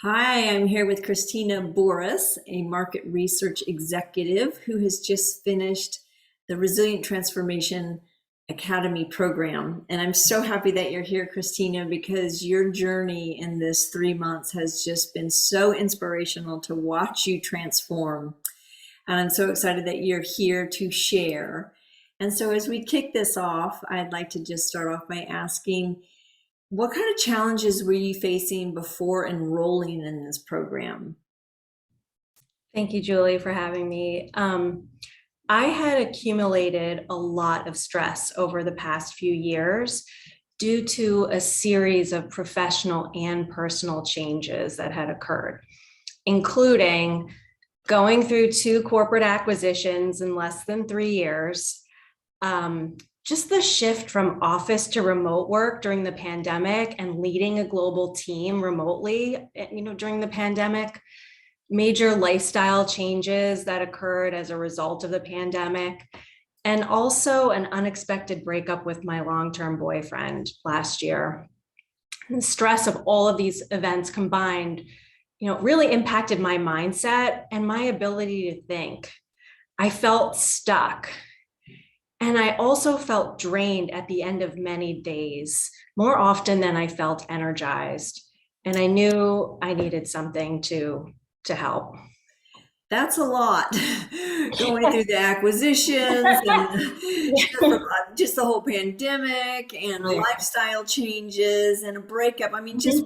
Hi, I'm here with Christina Boris, a market research executive who has just finished the Resilient Transformation Academy program. And I'm so happy that you're here, Christina, because your journey in this 3 months has just been so inspirational to watch you transform. And I'm so excited that you're here to share. And so, as we kick this off, I'd like to just start off by asking, what kind of challenges were you facing before enrolling in this program? Thank you, Julie, for having me. I had accumulated a lot of stress over the past few years due to a series of professional and personal changes that had occurred, including going through two corporate acquisitions in less than 3 years, just the shift from office to remote work during the pandemic and leading a global team remotely, during the pandemic, major lifestyle changes that occurred as a result of the pandemic, and also an unexpected breakup with my long-term boyfriend last year. And the stress of all of these events combined, really impacted my mindset and my ability to think. I felt stuck. And I also felt drained at the end of many days, more often than I felt energized. And I knew I needed something to help. That's a lot. Going through the acquisitions and just the whole pandemic and the Right. lifestyle changes and a breakup. I mean, just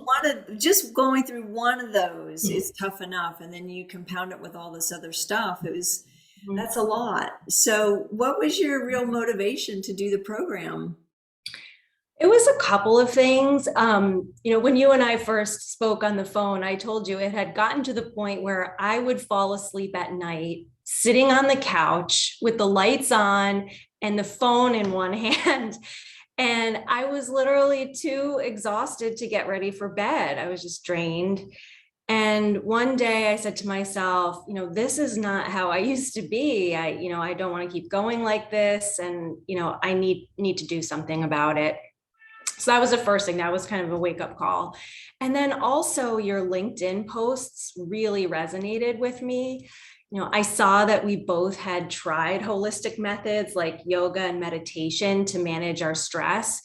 going through one of those is tough enough, and then you compound it with all this other stuff. That's a lot. So, what was your real motivation to do the program? It was a couple of things. When you and I first spoke on the phone, I told you it had gotten to the point where I would fall asleep at night, sitting on the couch with the lights on and the phone in one hand. And I was literally too exhausted to get ready for bed. I was just drained. And one day I said to myself, this is not how I used to be. I don't want to keep going like this. And, I need to do something about it. So that was the first thing. That was kind of a wake up call. And then also your LinkedIn posts really resonated with me. I saw that we both had tried holistic methods like yoga and meditation to manage our stress,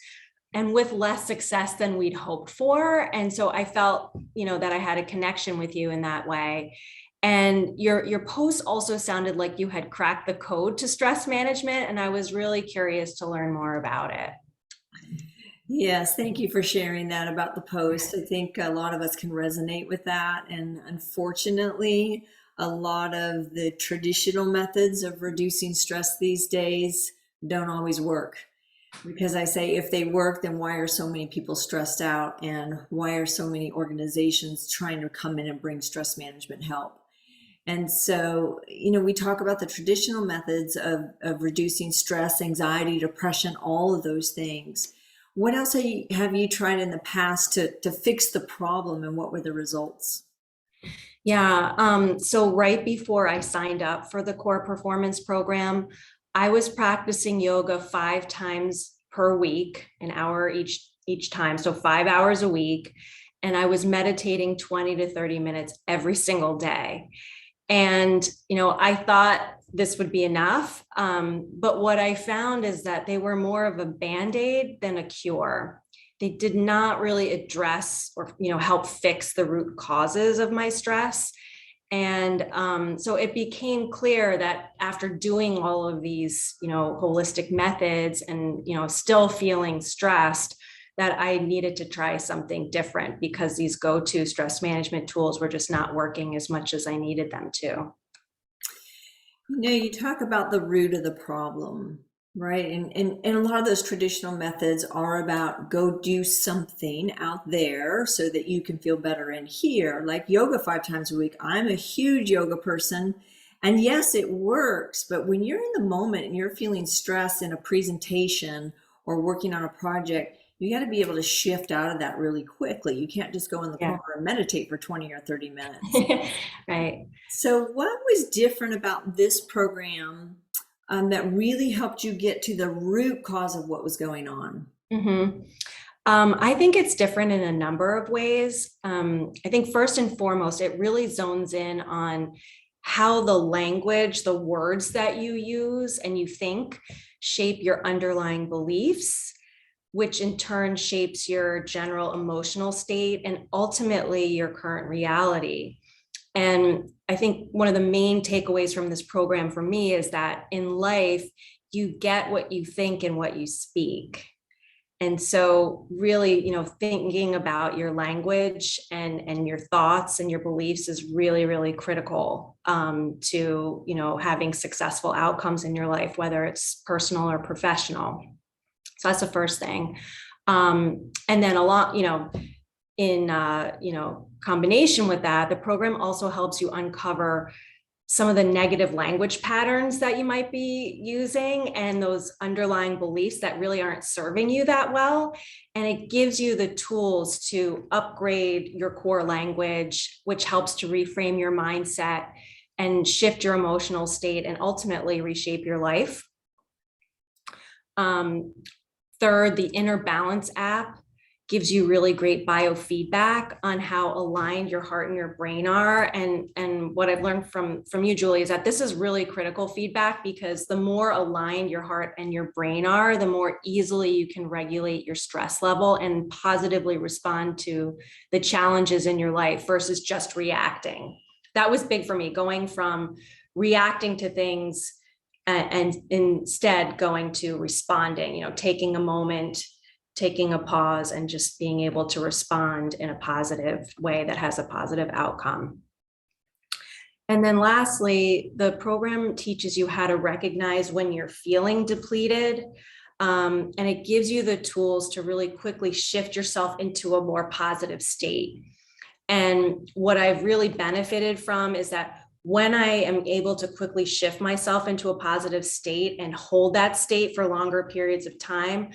and with less success than we'd hoped for. And so I felt, that I had a connection with you in that way. And your post also sounded like you had cracked the code to stress management. And I was really curious to learn more about it. Yes, thank you for sharing that about the post. I think a lot of us can resonate with that. And unfortunately, a lot of the traditional methods of reducing stress these days don't always work. Because I say if they work, then why are so many people stressed out? And why are so many organizations trying to come in and bring stress management help? And so, we talk about the traditional methods of reducing stress, anxiety, depression, all of those things. What else have you tried in the past to fix the problem, and what were the results? Yeah. So right before I signed up for the core performance program, I was practicing yoga 5 times per week, an hour each time. So 5 hours a week. And I was meditating 20 to 30 minutes every single day. And, I thought this would be enough. But what I found is that they were more of a band-aid than a cure. They did not really address or, help fix the root causes of my stress. And so it became clear that after doing all of these, holistic methods and, still feeling stressed, that I needed to try something different because these go-to stress management tools were just not working as much as I needed them to. You talk about the root of the problem, right? And a lot of those traditional methods are about go do something out there so that you can feel better in here, like yoga 5 times a week. I'm a huge yoga person. And yes, it works, but when you're in the moment and you're feeling stress in a presentation or working on a project, you got to be able to shift out of that really quickly. You can't just go in the Yeah. corner and meditate for 20 or 30 minutes. Right. So, what was different about this program that really helped you get to the root cause of what was going on? Mhm. I think it's different in a number of ways. I think first and foremost, it really zones in on how the language, the words that you use and you think shape your underlying beliefs, which in turn shapes your general emotional state and ultimately your current reality. And I think one of the main takeaways from this program for me is that in life, you get what you think and what you speak. And so really, thinking about your language and your thoughts and your beliefs is really, really critical to, having successful outcomes in your life, whether it's personal or professional. So that's the first thing. And then a lot, in combination with that, the program also helps you uncover some of the negative language patterns that you might be using and those underlying beliefs that really aren't serving you that well. And it gives you the tools to upgrade your core language, which helps to reframe your mindset and shift your emotional state and ultimately reshape your life. Third, the Inner Balance app gives you really great biofeedback on how aligned your heart and your brain are. And what I've learned from you, Julie, is that this is really critical feedback, because the more aligned your heart and your brain are, the more easily you can regulate your stress level and positively respond to the challenges in your life versus just reacting. That was big for me, going from reacting to things and instead going to responding, taking a moment, taking a pause, and just being able to respond in a positive way that has a positive outcome. And then lastly, the program teaches you how to recognize when you're feeling depleted. And it gives you the tools to really quickly shift yourself into a more positive state. And what I've really benefited from is that when I am able to quickly shift myself into a positive state and hold that state for longer periods of time,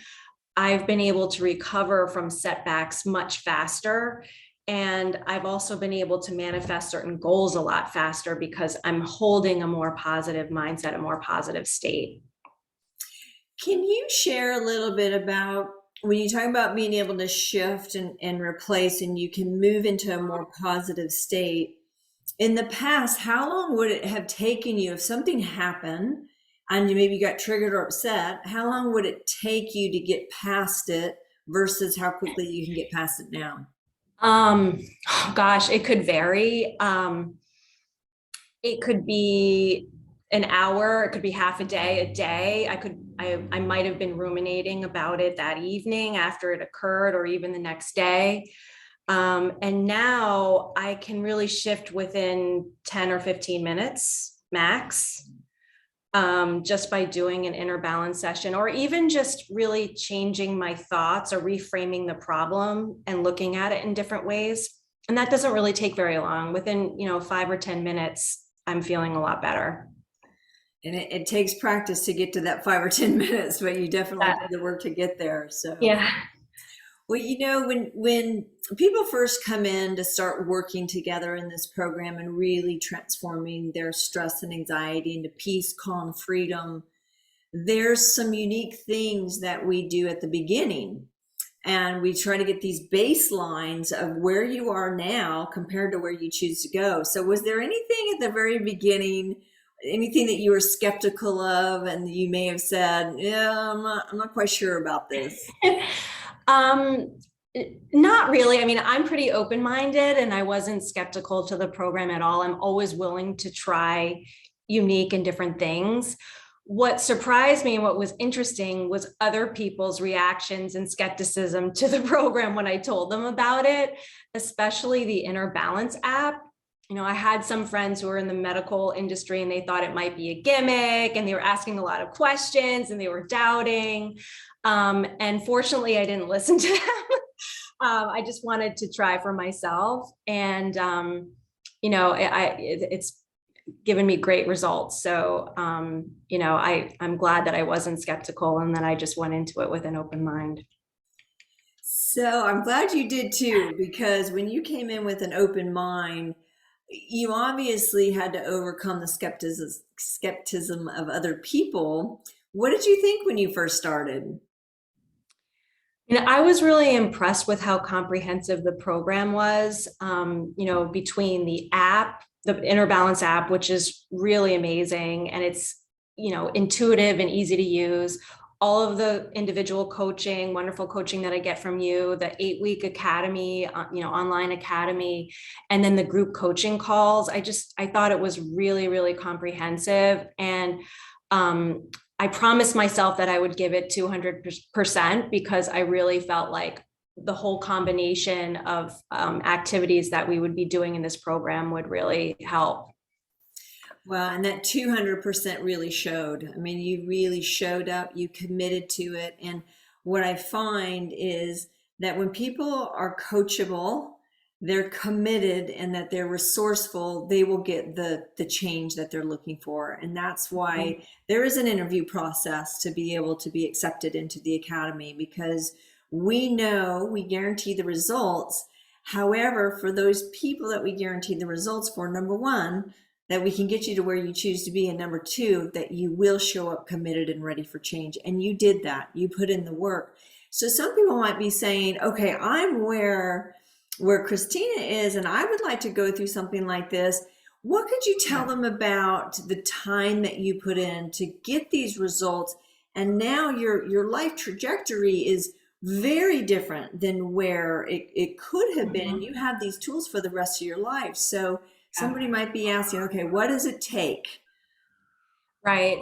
I've been able to recover from setbacks much faster. And I've also been able to manifest certain goals a lot faster because I'm holding a more positive mindset, a more positive state. Can you share a little bit about when you talk about being able to shift and replace, and you can move into a more positive state? In the past, how long would it have taken you if something happened and you maybe got triggered or upset? How long would it take you to get past it versus how quickly you can get past it now? Gosh, it could vary. It could be an hour, it could be half a day, a day. I might have been ruminating about it that evening after it occurred, or even the next day. And now I can really shift within 10 or 15 minutes max, just by doing an inner balance session, or even just really changing my thoughts or reframing the problem and looking at it in different ways. And that doesn't really take very long. Within, 5 or 10 minutes, I'm feeling a lot better. And it takes practice to get to that 5 or 10 minutes, but you definitely That, did the work to get there. So, yeah. well, when people first come in to start working together in this program and really transforming their stress and anxiety into peace, calm, freedom, there's some unique things that we do at the beginning. And we try to get these baselines of where you are now compared to where you choose to go. So was there anything at the very beginning, anything that you were skeptical of and you may have said, yeah, I'm not quite sure about this? um, Not really. I mean, I'm pretty open-minded and I wasn't skeptical to the program at all. I'm always willing to try unique and different things. What surprised me and what was interesting was other people's reactions and skepticism to the program when I told them about it, especially the Inner Balance app. I had some friends who were in the medical industry and they thought it might be a gimmick, and they were asking a lot of questions and they were doubting. And fortunately, I didn't listen to them. I just wanted to try for myself. And, it's given me great results. So, I'm glad that I wasn't skeptical and that I just went into it with an open mind. So I'm glad you did too, because when you came in with an open mind, you obviously had to overcome the skepticism of other people. What did you think when you first started? I was really impressed with how comprehensive the program was, between the app, the Inner Balance app, which is really amazing. And it's, intuitive and easy to use. All of the individual coaching, wonderful coaching that I get from you, the 8-week academy, online academy, and then the group coaching calls. I thought it was really, really comprehensive. And um, I promised myself that I would give it 200% because I really felt like the whole combination of activities that we would be doing in this program would really help. Well, and that 200% really showed. I mean, you really showed up, you committed to it. And what I find is that when people are coachable, they're committed and that they're resourceful, they will get the change that they're looking for. And that's why there is an interview process to be able to be accepted into the academy, because we know we guarantee the results. However, for those people that we guarantee the results for, number one, that we can get you to where you choose to be, and number two, that you will show up committed and ready for change. And you did that. You put in the work. So some people might be saying, okay, I'm where Christina is, and I would like to go through something like this. What could you tell them about the time that you put in to get these results? And now your life trajectory is very different than where it could have been. And Mhm. you have these tools for the rest of your life. So somebody might be asking, okay, what does it take? Right.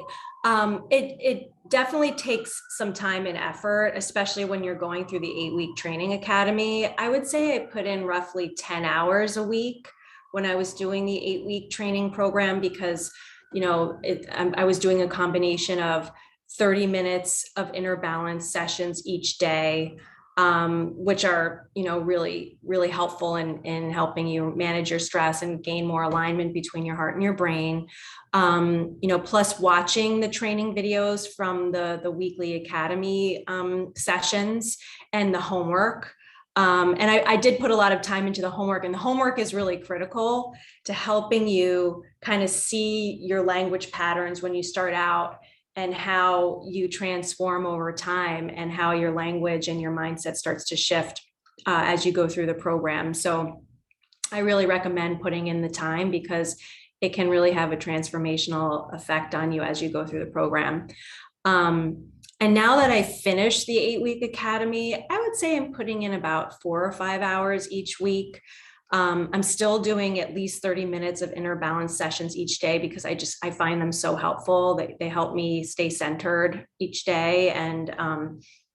It definitely takes some time and effort, especially when you're going through the 8-week training academy. I would say I put in roughly 10 hours a week when I was doing the 8-week training program because, I was doing a combination of 30 minutes of inner balance sessions each day, which are, really, really helpful in helping you manage your stress and gain more alignment between your heart and your brain. Plus watching the training videos from the weekly academy sessions and the homework. And I did put a lot of time into the homework, and the homework is really critical to helping you kind of see your language patterns when you start out and how you transform over time and how your language and your mindset starts to shift as you go through the program. So I really recommend putting in the time because it can really have a transformational effect on you as you go through the program. And now that I finished the 8-week academy, I would say I'm putting in about 4 or 5 hours each week. I'm still doing at least 30 minutes of inner balance sessions each day because I find them so helpful. They help me stay centered each day. And,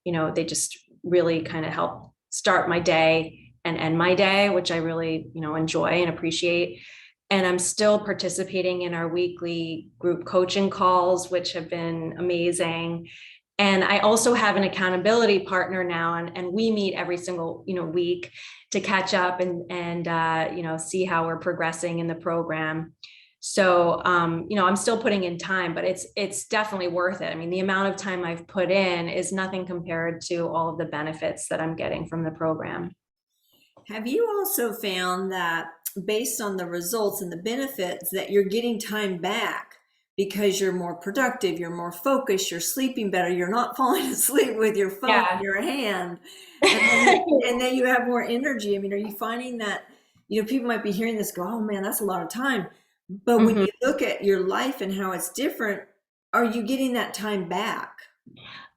they just really kind of help start my day and end my day, which I really, enjoy and appreciate. And I'm still participating in our weekly group coaching calls, which have been amazing. And I also have an accountability partner now, and we meet every single week to catch up and see how we're progressing in the program. So I'm still putting in time, but it's definitely worth it. I mean, the amount of time I've put in is nothing compared to all of the benefits that I'm getting from the program. Have you also found that based on the results and the benefits that you're getting time back because you're more productive, you're more focused, you're sleeping better, you're not falling asleep with your phone in Yeah. your hand, and then you have more energy? I mean, are you finding that, people might be hearing this go, oh man, that's a lot of time. But when Mhm. you look at your life and how it's different, are you getting that time back?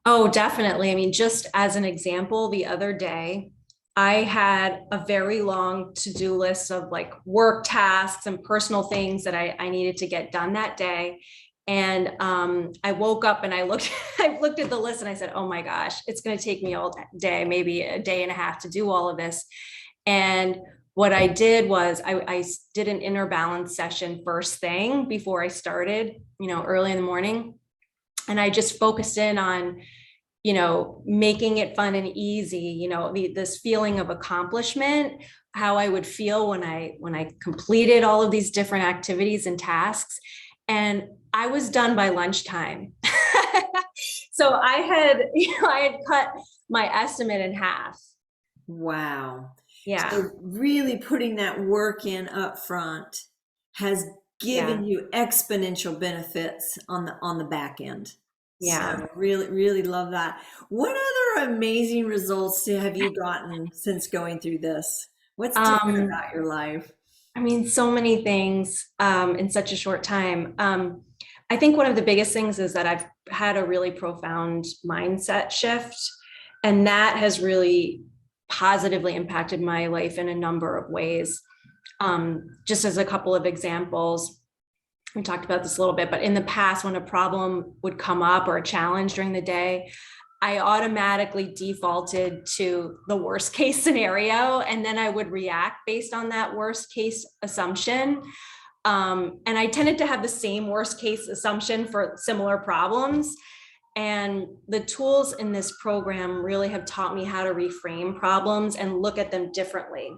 Oh, definitely. I mean, just as an example, the other day, I had a very long to-do list of like work tasks and personal things that I needed to get done that day. And I woke up and I looked, I looked at the list and I said, oh my gosh, it's going to take me all day, maybe a day and a half to do all of this. And what I did was I did an inner balance session first thing before I started, early in the morning. And I just focused in on making it fun and easy, this feeling of accomplishment, how I would feel when I completed all of these different activities and tasks. And I was done by lunchtime. So I had cut my estimate in half. Wow. Yeah. So really putting that work in up front has Yeah. given you exponential benefits on the back end. Yeah. So really, really love that. What other amazing results have you gotten since going through this? What's different Um, about your life? I mean, so many things in such a short time. I think one of the biggest things is that I've had a really profound mindset shift, and that has really positively impacted my life in a number of ways. Just as a couple of examples, we talked about this a little bit, but in the past, when a problem would come up or a challenge during the day, I automatically defaulted to the worst case scenario, and then I would react based on that worst case assumption. And I tended to have the same worst case assumption for similar problems. And the tools in this program really have taught me how to reframe problems and look at them differently.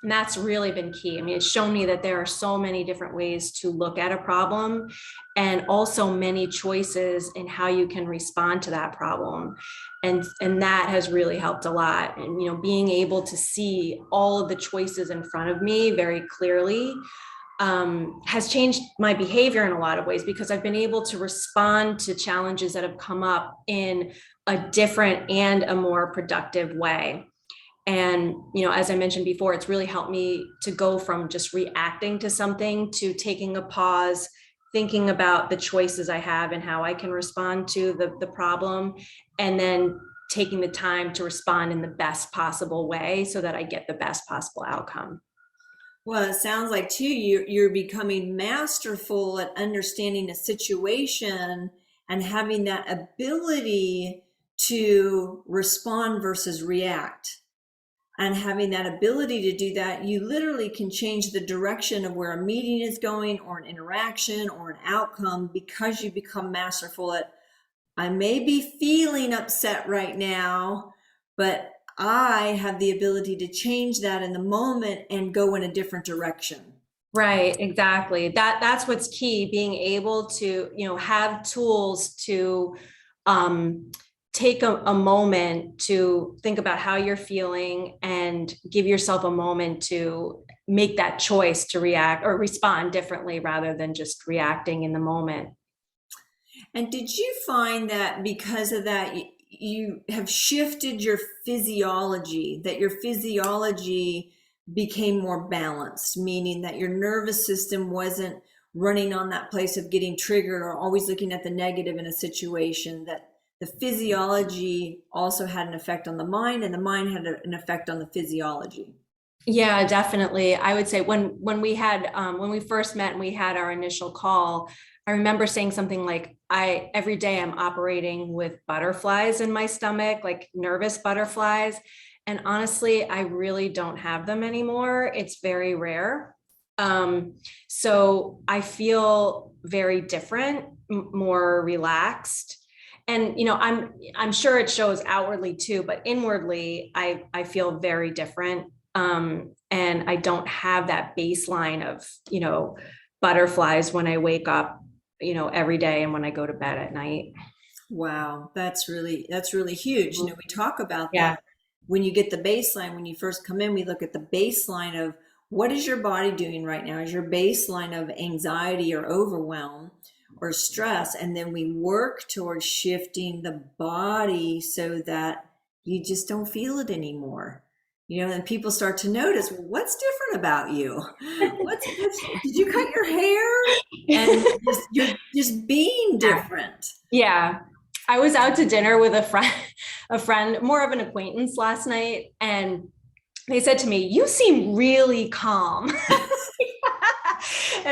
And that's really been key. I mean, it's shown me that there are so many different ways to look at a problem, and also many choices in how you can respond to that problem. And that has really helped a lot. And, being able to see all of the choices in front of me very clearly has changed my behavior in a lot of ways, because I've been able to respond to challenges that have come up in a different and a more productive way. And, as I mentioned before, it's really helped me to go from just reacting to something to taking a pause, thinking about the choices I have and how I can respond to the problem, and then taking the time to respond in the best possible way so that I get the best possible outcome. Well, it sounds like too you're becoming masterful at understanding a situation and having that ability to respond versus react. And having that ability to do that, you literally can change the direction of where a meeting is going or an interaction or an outcome, because you become masterful at, I may be feeling upset right now, but I have the ability to change that in the moment and go in a different direction. Right, exactly. That's what's key, being able to, have tools to um take a moment to think about how you're feeling and give yourself a moment to make that choice to react or respond differently rather than just reacting in the moment. And did you find that because of that, you have shifted your physiology, that your physiology became more balanced, meaning that your nervous system wasn't running on that place of getting triggered or always looking at the negative in a situation, that the physiology also had an effect on the mind and the mind had an effect on the physiology? Yeah, definitely. I would say when we had when we first met and we had our initial call, I remember saying something like, I every day I'm operating with butterflies in my stomach, like nervous butterflies. And honestly, I really don't have them anymore. It's very rare. Um, so I feel very different, more relaxed. And I'm sure it shows outwardly too, but inwardly I feel very different. And I don't have that baseline of, butterflies when I wake up, every day, and when I go to bed at night. Wow, that's really huge. You know, we talk about Yeah. that when you get the baseline, when you first come in, we look at the baseline of what is your body doing right now? Is your baseline of anxiety or overwhelm or stress? And then we work towards shifting the body so that you just don't feel it anymore. You know, and people start to notice, well, what's different about you? Did you cut your hair? And you're just being different. Yeah. I was out to dinner with a friend, more of an acquaintance last night, and they said to me, "You seem really calm." And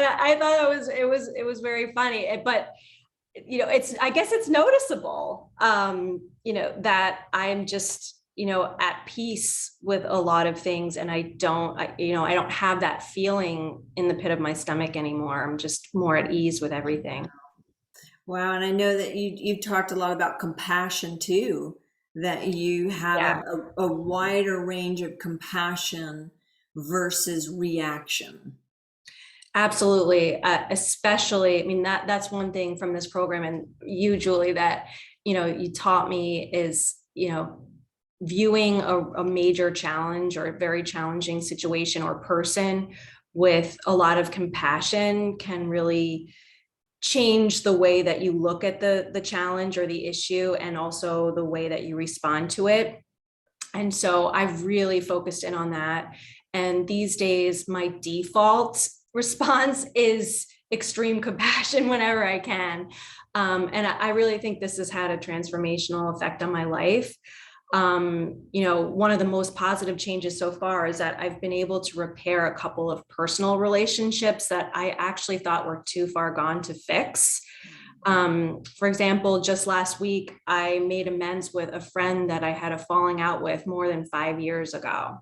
I thought it was very funny. But I guess it's noticeable, that I'm just, at peace with a lot of things, and I don't have that feeling in the pit of my stomach anymore. I'm just more at ease with everything. Wow, and I know that you've talked a lot about compassion too, that you have Yeah. a wider range of compassion versus reaction. Absolutely. Especially, I mean, that's one thing from this program, and you, Julie, that, you taught me is, viewing a major challenge or a very challenging situation or person with a lot of compassion can really change the way that you look at the challenge or the issue, and also the way that you respond to it. And so I've really focused in on that. And these days, my default response is extreme compassion whenever I can. And I really think this has had a transformational effect on my life. One of the most positive changes so far is that I've been able to repair a couple of personal relationships that I actually thought were too far gone to fix. For example, just last week, I made amends with a friend that I had a falling out with more than 5 years ago.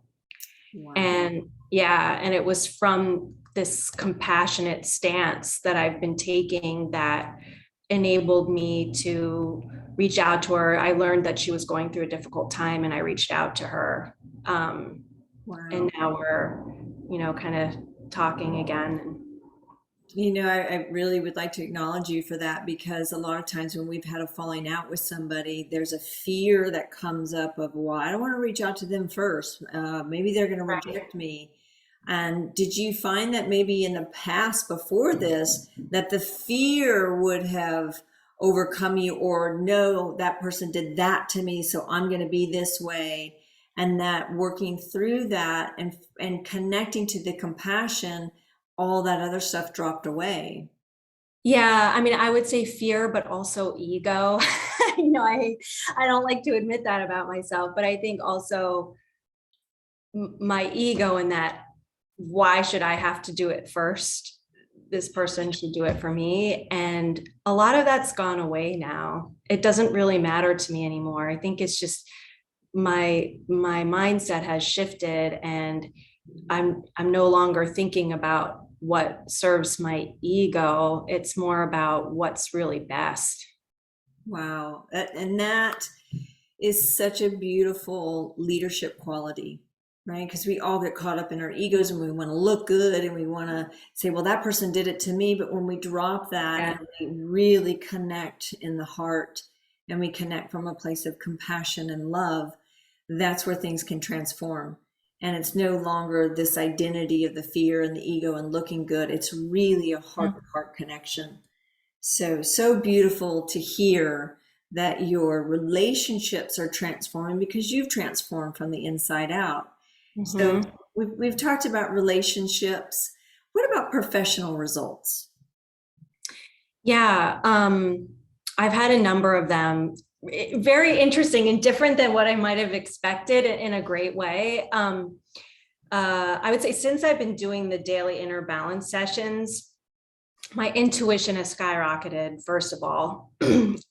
Wow. And yeah, and it was from this compassionate stance that I've been taking that enabled me to reach out to her. I learned that she was going through a difficult time, and I reached out to her. And Wow. now we're, kind of talking again. I really would like to acknowledge you for that, because a lot of times when we've had a falling out with somebody, there's a fear that comes up of, well, I don't want to reach out to them first. Maybe they're going to Right. reject me. And did you find that maybe in the past before this, that the fear would have overcome you, or no, that person did that to me, so I'm going to be this way? And that working through that and connecting to the compassion, all that other stuff dropped away. Yeah, I mean, I would say fear, but also ego. I don't like to admit that about myself, but I think also my ego in that, why should I have to do it first? This person should do it for me. And a lot of that's gone away now. It doesn't really matter to me anymore. I think it's just my mindset has shifted, and I'm no longer thinking about what serves my ego. It's more about what's really best. Wow. And that is such a beautiful leadership quality, right? Because we all get caught up in our egos and we want to look good and we want to say, well, that person did it to me. But when we drop that Yeah. and we really connect in the heart, and we connect from a place of compassion and love, that's where things can transform. And it's no longer this identity of the fear and the ego and looking good. It's really a heart to heart connection. So beautiful to hear that your relationships are transforming because you've transformed from the inside out. So Mhm. we've talked about relationships. What about professional results? Yeah, I've had a number of them. Very interesting and different than what I might have expected in a great way. I would say since I've been doing the daily inner balance sessions, my intuition has skyrocketed, first of all.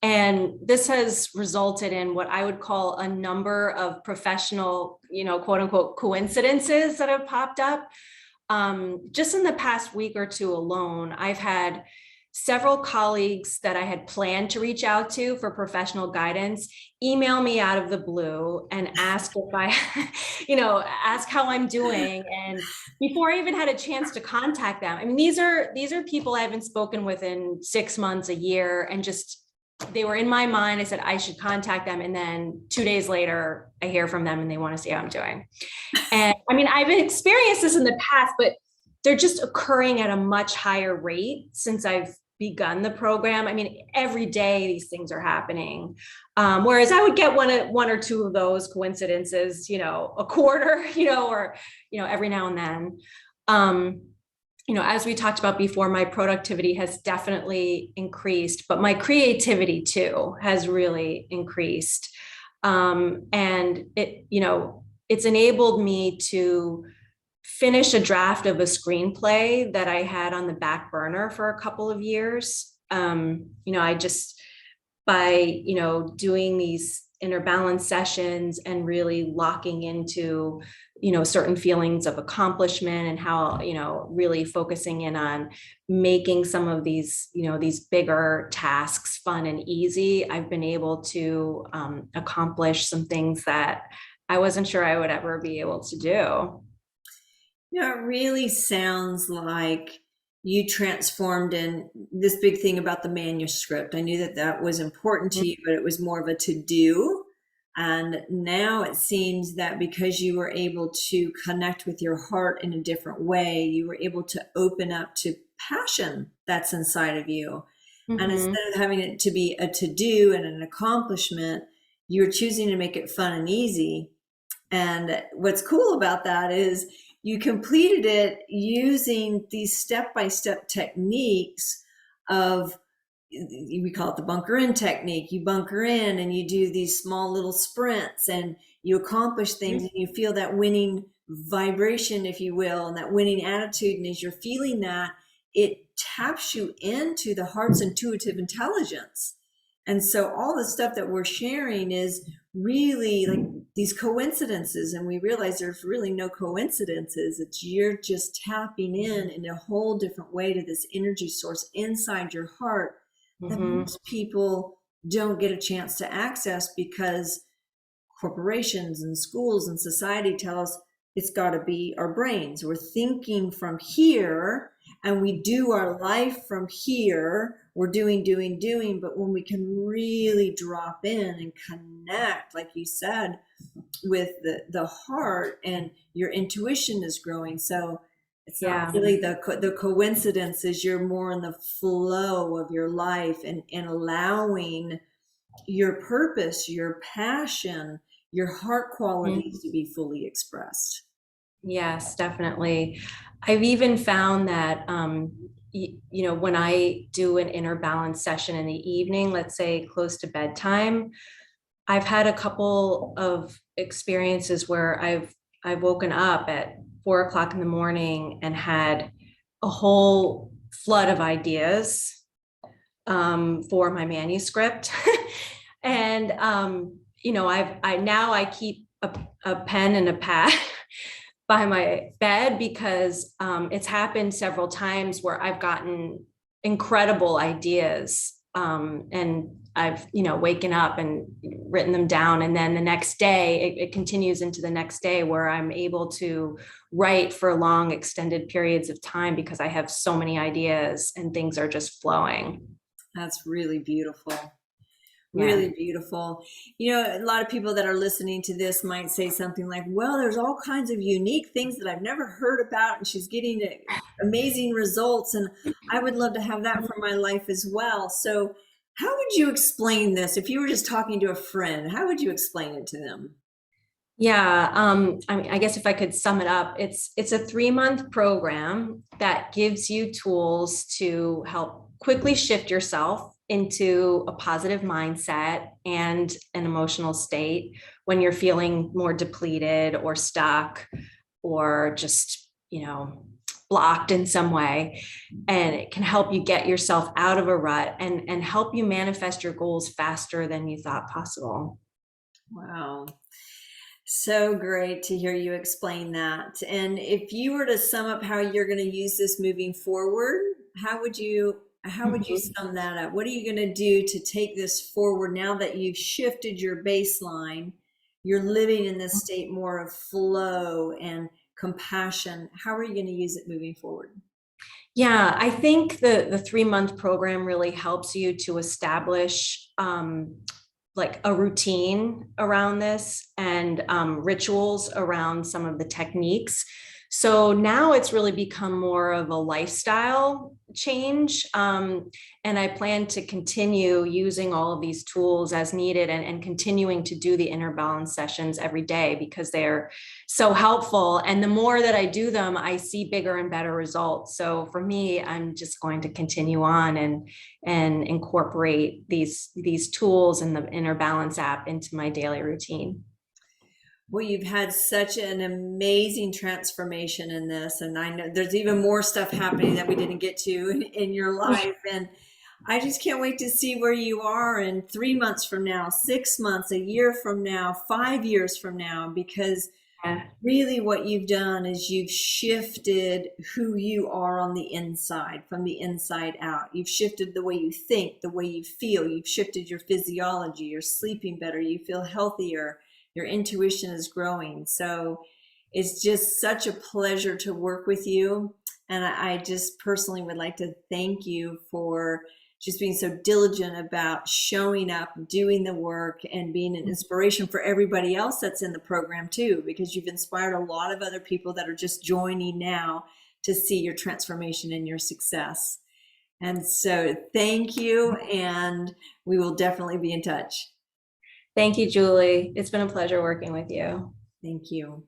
And this has resulted in what I would call a number of professional, quote unquote, coincidences that have popped up. Just in the past week or two alone, I've had several colleagues that I had planned to reach out to for professional guidance email me out of the blue and ask if I, ask how I'm doing. And before I even had a chance to contact them, I mean, these are people I haven't spoken with in 6 months, a year, and just they were in my mind. I said I should contact them, and then 2 days later, I hear from them and they want to see how I'm doing. And I mean, I've experienced this in the past, but they're just occurring at a much higher rate since I've begun the program. I mean, every day these things are happening. Whereas I would get one or two of those coincidences, a quarter, or, every now and then. As we talked about before, my productivity has definitely increased, but my creativity too has really increased. And it's enabled me to finish a draft of a screenplay that I had on the back burner for a couple of years. I just, by, doing these inner balance sessions and really locking into, certain feelings of accomplishment, and how, really focusing in on making some of these, these bigger tasks fun and easy, I've been able to accomplish some things that I wasn't sure I would ever be able to do. It really sounds like you transformed in this big thing about the manuscript. I knew that that was important to you, but it was more of a to do. And now it seems that because you were able to connect with your heart in a different way, you were able to open up to passion that's inside of you. And Mhm. instead of having it to be a to do and an accomplishment, you're choosing to make it fun and easy. And what's cool about that is you completed it using these step by step techniques of, we call it the bunker in technique. You bunker in and you do these small little sprints and you accomplish things and you feel that winning vibration, if you will, and that winning attitude. And as you're feeling that, it taps you into the heart's intuitive intelligence. And so all the stuff that we're sharing is really like these coincidences. And we realize there's really no coincidences. It's you're just tapping in a whole different way to this energy source inside your heart that Mhm. most people don't get a chance to access because corporations and schools and society tell us it's got to be our brains. We're thinking from here and we do our life from here. We're doing. But when we can really drop in and connect, like you said, with the heart, and your intuition is growing. So it's not Yeah. really the coincidences. You're more in the flow of your life and allowing your purpose, your passion, your heart Mhm. qualities to be fully expressed. Yes, definitely. I've even found that, when I do an inner balance session in the evening, let's say close to bedtime, I've had a couple of experiences where I've woken up at 4 o'clock in the morning and had a whole flood of ideas for my manuscript. And I now I keep a pen and a pad by my bed because it's happened several times where I've gotten incredible ideas, and I've waken up and written them down, and then the next day it continues into the next day where I'm able to write for long extended periods of time because I have so many ideas and things are just flowing. That's really beautiful. Yeah. Really beautiful. A lot of people that are listening to this might say something like, well, there's all kinds of unique things that I've never heard about, and she's getting amazing results. And I would love to have that for my life as well. So, how would you explain this if you were just talking to a friend? How would you explain it to them? Yeah, I mean, I guess if I could sum it up, it's a 3 month program that gives you tools to help quickly shift yourself into a positive mindset and an emotional state when you're feeling more depleted or stuck or just, blocked in some way. And it can help you get yourself out of a rut and help you manifest your goals faster than you thought possible. Wow. So great to hear you explain that. And if you were to sum up how you're going to use this moving forward, how would you Mhm. sum that up? What are you going to do to take this forward now that you've shifted your baseline? You're living in this state more of flow and compassion. How are you going to use it moving forward? Yeah, I think the 3 month program really helps you to establish like a routine around this and rituals around some of the techniques. So now it's really become more of a lifestyle change. And I plan to continue using all of these tools as needed and continuing to do the inner balance sessions every day because they're so helpful. And the more that I do them, I see bigger and better results. So for me, I'm just going to continue on and incorporate these tools and the inner balance app into my daily routine. Well, you've had such an amazing transformation in this, and I know there's even more stuff happening that we didn't get to in your life. And I just can't wait to see where you are in 3 months from now, 6 months, a year from now, 5 years from now, because Yeah. really what you've done is you've shifted who you are on the inside, from the inside out. You've shifted the way you think, the way you feel. You've shifted your physiology. You're sleeping better. You feel healthier. Your intuition is growing. So it's just such a pleasure to work with you. And I just personally would like to thank you for just being so diligent about showing up, doing the work, and being an inspiration for everybody else that's in the program too, because you've inspired a lot of other people that are just joining now to see your transformation and your success. And so thank you, and we will definitely be in touch. Thank you, Julie. It's been a pleasure working with you. Thank you.